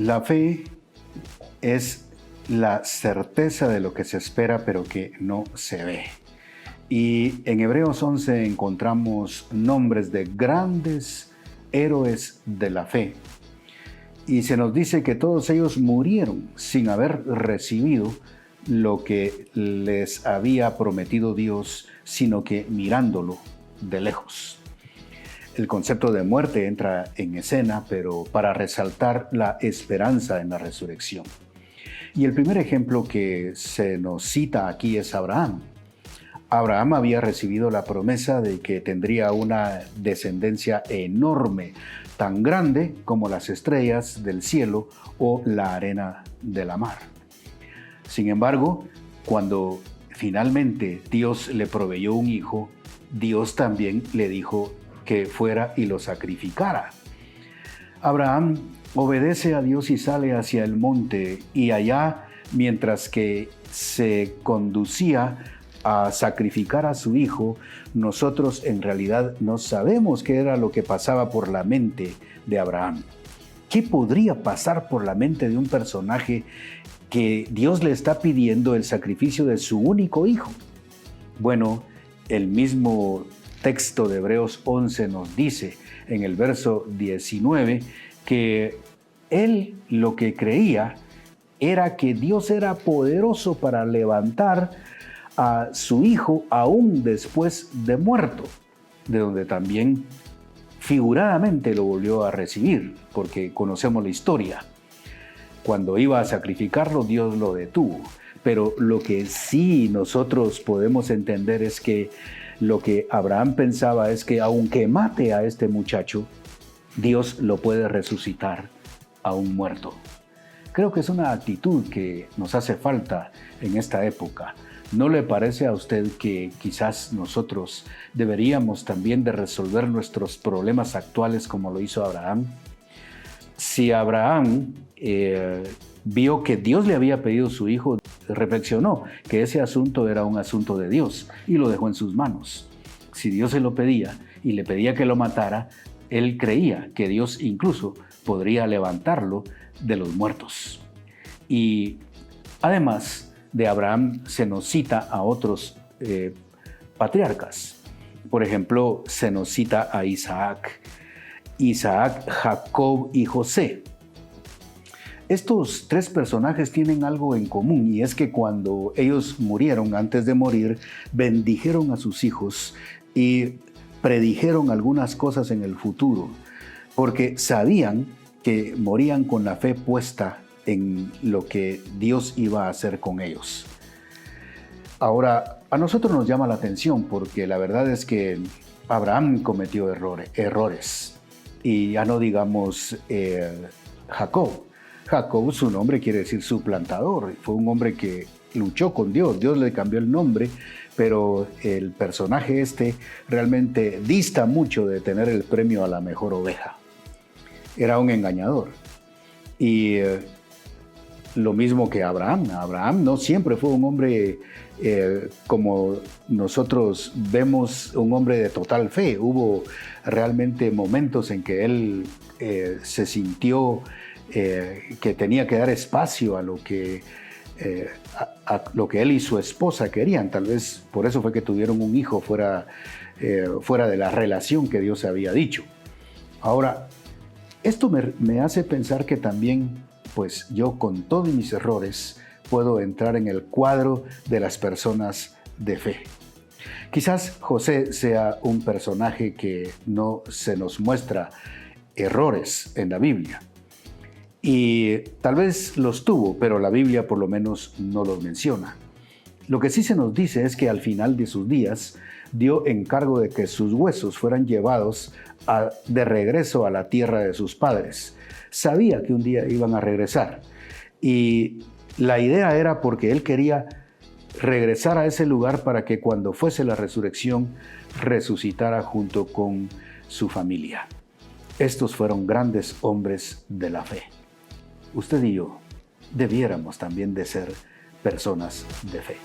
La fe es la certeza de lo que se espera pero que no se ve. Y en Hebreos 11 encontramos nombres de grandes héroes de la fe. Y se nos dice que todos ellos murieron sin haber recibido lo que les había prometido Dios, sino que mirándolo de lejos. El concepto de muerte entra en escena, pero para resaltar la esperanza en la resurrección. Y el primer ejemplo que se nos cita aquí es Abraham. Abraham había recibido la promesa de que tendría una descendencia enorme, tan grande como las estrellas del cielo o la arena de la mar. Sin embargo, cuando finalmente Dios le proveyó un hijo, Dios también le dijo que fuera y lo sacrificara. Abraham obedece a Dios y sale hacia el monte, y allá, mientras que se conducía a sacrificar a su hijo, nosotros en realidad no sabemos qué era lo que pasaba por la mente de Abraham. ¿Qué podría pasar por la mente de un personaje que Dios le está pidiendo el sacrificio de su único hijo? Bueno, el mismo texto de Hebreos 11 nos dice en el verso 19 que él lo que creía era que Dios era poderoso para levantar a su hijo aún después de muerto, de donde también figuradamente lo volvió a recibir, porque conocemos la historia. Cuando iba a sacrificarlo, Dios lo detuvo. Pero lo que sí nosotros podemos entender es que lo que Abraham pensaba es que aunque mate a este muchacho, Dios lo puede resucitar aún muerto. Creo que es una actitud que nos hace falta en esta época. ¿No le parece a usted que quizás nosotros deberíamos también de resolver nuestros problemas actuales como lo hizo Abraham? Si Abraham vio que Dios le había pedido su hijo, reflexionó que ese asunto era un asunto de Dios y lo dejó en sus manos. Si Dios se lo pedía y le pedía que lo matara, él creía que Dios incluso podría levantarlo de los muertos. Y además de Abraham se nos cita a otros patriarcas. Por ejemplo, se nos cita a Isaac, Jacob y José. Estos tres personajes tienen algo en común, y es que cuando ellos murieron, antes de morir, bendijeron a sus hijos y predijeron algunas cosas en el futuro, porque sabían que morían con la fe puesta en lo que Dios iba a hacer con ellos. Ahora, a nosotros nos llama la atención porque la verdad es que Abraham cometió errores. Y ya no digamos Jacob. Jacob, su nombre quiere decir suplantador. Fue un hombre que luchó con Dios. Dios le cambió el nombre, pero el personaje realmente dista mucho de tener el premio a la mejor oveja. Era un engañador. Y lo mismo que Abraham. Abraham no siempre fue un hombre como nosotros vemos, un hombre de total fe. Hubo realmente momentos en que él se sintió que tenía que dar espacio a lo que él y su esposa querían. Tal vez por eso fue que tuvieron un hijo fuera de la relación que Dios había dicho. Ahora, esto me hace pensar que también, pues yo con todos mis errores puedo entrar en el cuadro de las personas de fe. Quizás José sea un personaje que no se nos muestra errores en la Biblia. Y tal vez los tuvo, pero la Biblia por lo menos no los menciona. Lo que sí se nos dice es que al final de sus días dio encargo de que sus huesos fueran llevados de regreso a la tierra de sus padres. Sabía que un día iban a regresar, y la idea era porque él quería regresar a ese lugar para que cuando fuese la resurrección resucitara junto con su familia. Estos fueron grandes hombres de la fe. Usted y yo debiéramos también de ser personas de fe.